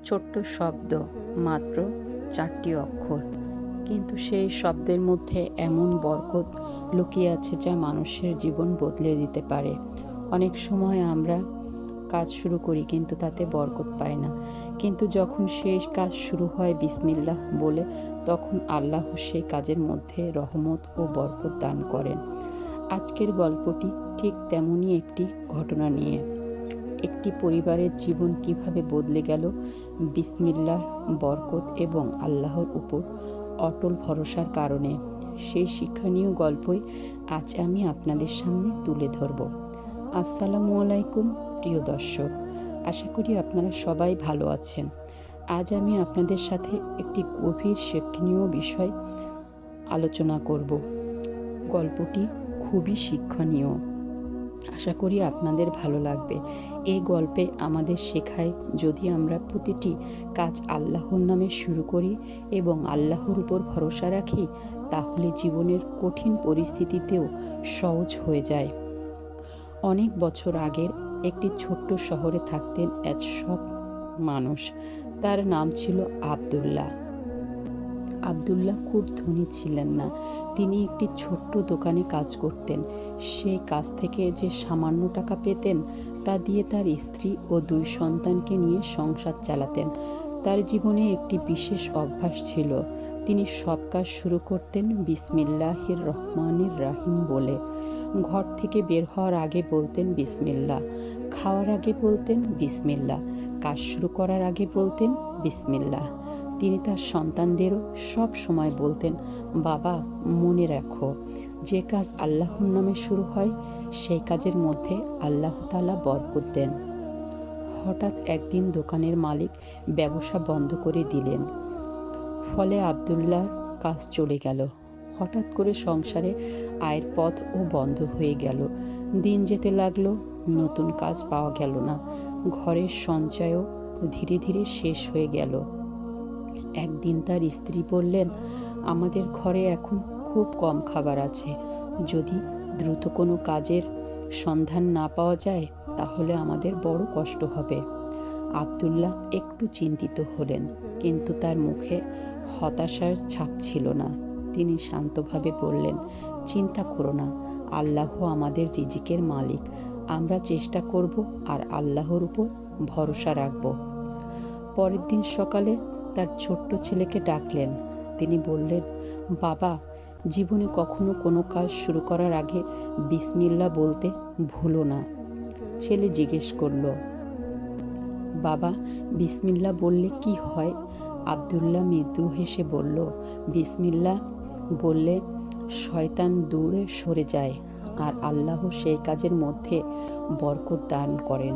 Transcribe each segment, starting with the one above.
ছোট্ট শব্দ, মাত্র 4টি অক্ষর, কিন্তু সেই শব্দের মধ্যে এমন বরকত লুকিয়ে আছে যা মানুষের জীবন বদলে দিতে পারে। অনেক সময় আমরা কাজ শুরু করি কিন্তু তাতে বরকত পাই না, কিন্তু যখন সেই কাজ শুরু হয় বিসমিল্লাহ বলে, তখন আল্লাহ সেই কাজের মধ্যে রহমত ও বরকত দান করেন। আজকের গল্পটি ঠিক তেমনই একটি ঘটনা নিয়ে। একটি পরিবারের জীবন কিভাবে বদলে গেল বিসমিল্লাহর বরকত এবং আল্লাহর উপর অটল ভরসার কারণে, সেই শিক্ষণীয় গল্পই আজ আমি আপনাদের সামনে তুলে ধরব। আসসালামু আলাইকুম প্রিয় দর্শক, আশা করি আপনারা সবাই ভালো আছেন। আজ আমি আপনাদের সাথে একটি গভীর শিক্ষণীয় বিষয় আলোচনা করব। গল্পটি খুবই শিক্ষণীয়, আশা করি আপনাদের ভালো লাগবে। এই গল্পে আমাদের শেখায়, যদি আমরা প্রতিটি কাজ আল্লাহর নামে শুরু করি এবং আল্লাহর উপর ভরসা রাখি, তাহলে জীবনের কঠিন পরিস্থিতিতেও সহজ হয়ে যায়। অনেক বছর আগের একটি ছোট্ট শহরে থাকতেন এক সৎ মানুষ। তার নাম ছিল আব্দুল্লাহ। আব্দুল্লাহ খুব ধনী ছিলেন না। তিনি একটি ছোট্ট দোকানে কাজ করতেন। সেই কাজ থেকে যে সামান্য টাকা পেতেন, তা দিয়ে তার স্ত্রী ও 2 সন্তানকে নিয়ে সংসার চালাতেন। তার জীবনে একটি বিশেষ অভ্যাস ছিল। তিনি সব কাজ শুরু করতেন বিসমিল্লাহির রহমানির রাহিম বলে। ঘর থেকে বের হওয়ার আগে বলতেন বিসমিল্লাহ, খাওয়ার আগে বলতেন বিসমিল্লাহ, কাজ শুরু করার আগে বলতেন বিসমিল্লাহ। তিনি তার সন্তানদেরও সব সময় বলতেন, বাবা, মনে রাখো, যে কাজ আল্লাহর নামে শুরু হয় সেই কাজের মধ্যে আল্লাহ তাআলা বরকত দেন। হঠাৎ একদিন দোকানের মালিক ব্যবসা বন্ধ করে দিলেন। ফলে আব্দুল্লাহর কাজ চলে গেল। হঠাৎ করে সংসারে আয়ের পথও বন্ধ হয়ে গেল। দিন যেতে লাগলো, নতুন কাজ পাওয়া গেল না। ঘরের সঞ্চয়ও ধীরে ধীরে শেষ হয়ে গেল। একদিন তার স্ত্রী বললেন, আমাদের ঘরে এখন খুব কম খাবার আছে। যদি দ্রুত কোনো কাজের সন্ধান না পাওয়া যায়, তাহলে আমাদের বড় কষ্ট হবে। আব্দুল্লাহ একটু চিন্তিত হলেন, কিন্তু তার মুখে হতাশার ছাপ ছিল না। তিনি শান্তভাবে বললেন, চিন্তা করো না, আল্লাহ আমাদের রিজিকের মালিক। আমরা চেষ্টা করব আর আল্লাহর উপর ভরসা রাখব। পরের দিন সকালে তার ছোট্ট ছেলেকে ডাকলেন। তিনি বললেন, বাবা, জীবনে কখনো কোনো কাজ শুরু করার আগে বিসমিল্লাহ বলতে ভুলো না। ছেলে জিজ্ঞেস করল, বাবা, বিসমিল্লাহ বললে কি হয়? আব্দুল্লাহ মৃদু হেসে বলল, বিসমিল্লাহ বললে শয়তান দূরে সরে যায় আর আল্লাহ সেই কাজের মধ্যে বরকত দান করেন।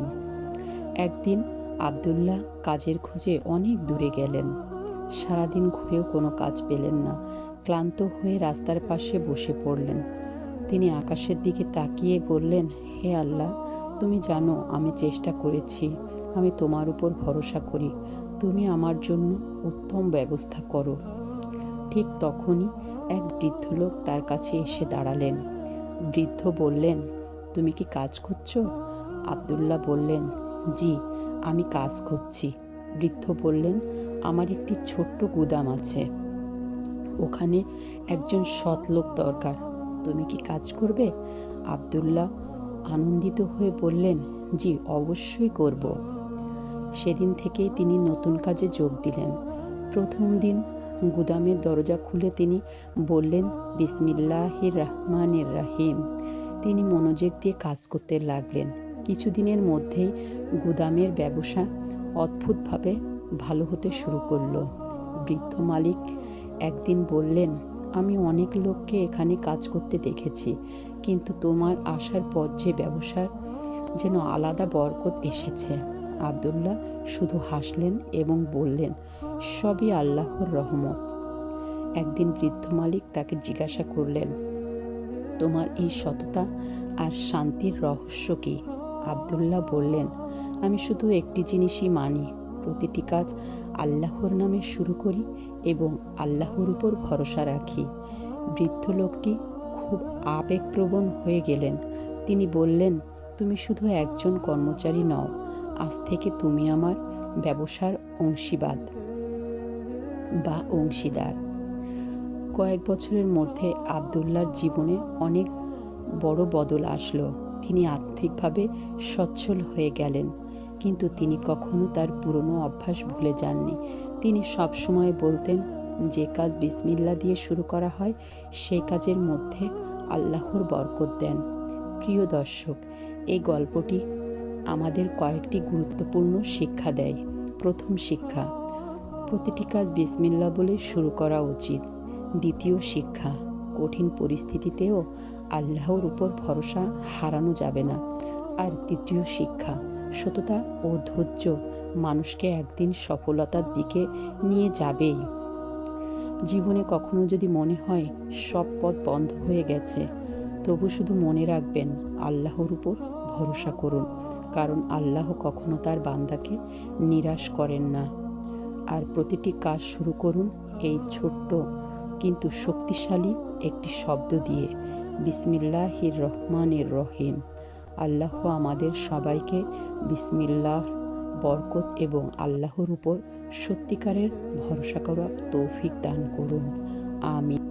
একদিন আব্দুল্লাহ কাজের খোঁজে অনেক দূরে গেলেন। সারাদিন ঘুরেও কোনো কাজ পেলেন না। ক্লান্ত হয়ে রাস্তার পাশে বসে পড়লেন। তিনি আকাশের দিকে তাকিয়ে বললেন, হে আল্লাহ, তুমি জানো আমি চেষ্টা করেছি, আমি তোমার উপর ভরসা করি, তুমি আমার জন্য উত্তম ব্যবস্থা করো। ঠিক তখনই এক বৃদ্ধ লোক তার কাছে এসে দাঁড়ালেন। বৃদ্ধ বললেন, তুমি কি কাজ খুঁজছো? আব্দুল্লাহ বললেন, জি, আমি কাজ খুঁজছি। বৃদ্ধ বললেন, আমার একটি ছোট্ট গুদাম আছে, ওখানে একজন সৎ লোক দরকার। তুমি কি কাজ করবে? আব্দুল্লাহ আনন্দিত হয়ে বললেন, জি, অবশ্যই করব। সেদিন থেকেই তিনি নতুন কাজে যোগ দিলেন। প্রথম দিন গুদামের দরজা খুলে তিনি বললেন, বিসমিল্লাহির রহমানির রাহিম। তিনি মনোযোগ দিয়ে কাজ করতে লাগলেন। কিছুদিনের মধ্যেই গুদামের ব্যবসা অদ্ভুতভাবে ভালো হতে শুরু করলো। বৃদ্ধ মালিক একদিন বললেন, আমি অনেক লোককে এখানে কাজ করতে দেখেছি, কিন্তু তোমার আসার পর যে ব্যবসার যেন আলাদা বরকত এসেছে। আব্দুল্লাহ শুধু হাসলেন এবং বললেন, সবই আল্লাহর রহমত। একদিন বৃদ্ধ মালিক তাকে জিজ্ঞাসা করলেন, তোমার এই সততা আর শান্তির রহস্য কি? আব্দুল্লাহ বললেন, আমি শুধু একটি জিনিসই মানি, প্রতিটি কাজ আল্লাহর নামে শুরু করি এবং আল্লাহর উপর ভরসা রাখি। বৃদ্ধ লোকটি খুব আবেগপ্রবণ হয়ে গেলেন। তিনি বললেন, তুমি শুধু একজন কর্মচারী নও, আজ থেকে তুমি আমার ব্যবসার অংশীদার। কয়েক বছরের মধ্যে আবদুল্লাহর জীবনে অনেক বড় বদল আসলো। তিনি আর্থিকভাবে সচ্ছল হয়ে গেলেন, কিন্তু তিনি কখনো তার পুরনো অভ্যাস ভুলে যাননি। তিনি সবসময় বলতেন, যে কাজ বিসমিল্লাহ দিয়ে শুরু করা হয় সেই কাজের মধ্যে আল্লাহর বরকত দেন। প্রিয় দর্শক, এই গল্পটি আমাদের কয়েকটি গুরুত্বপূর্ণ শিক্ষা দেয়। প্রথম শিক্ষা, প্রতিটি কাজ বিসমিল্লাহ বলে শুরু করা উচিত। দ্বিতীয় শিক্ষা, কঠিন পরিস্থিতিতেও আল্লাহর উপর ভরসা হারানো যাবে না। আর তৃতীয় শিক্ষা, সততা ও ধৈর্য মানুষকে একদিন সফলতার দিকে নিয়ে যাবেই। জীবনে কখনো যদি মনে হয় সব পথ বন্ধ হয়ে গেছে, তবু শুধু মনে রাখবেন, আল্লাহর উপর ভরসা করুন, কারণ আল্লাহ কখনো তার বান্দাকে নিরাশ করেন না। আর প্রতিটি কাজ শুরু করুন এই ছোট্ট কিন্তু শক্তিশালী একটি শব্দ দিয়ে, বিসমিল্লাহির রহমানির রহিম। আল্লাহ আমাদের সবাইকে বিসমিল্লাহর বরকত এবং আল্লাহর উপর সত্যিকারের ভরসা করার তৌফিক দান করুন। আমিন।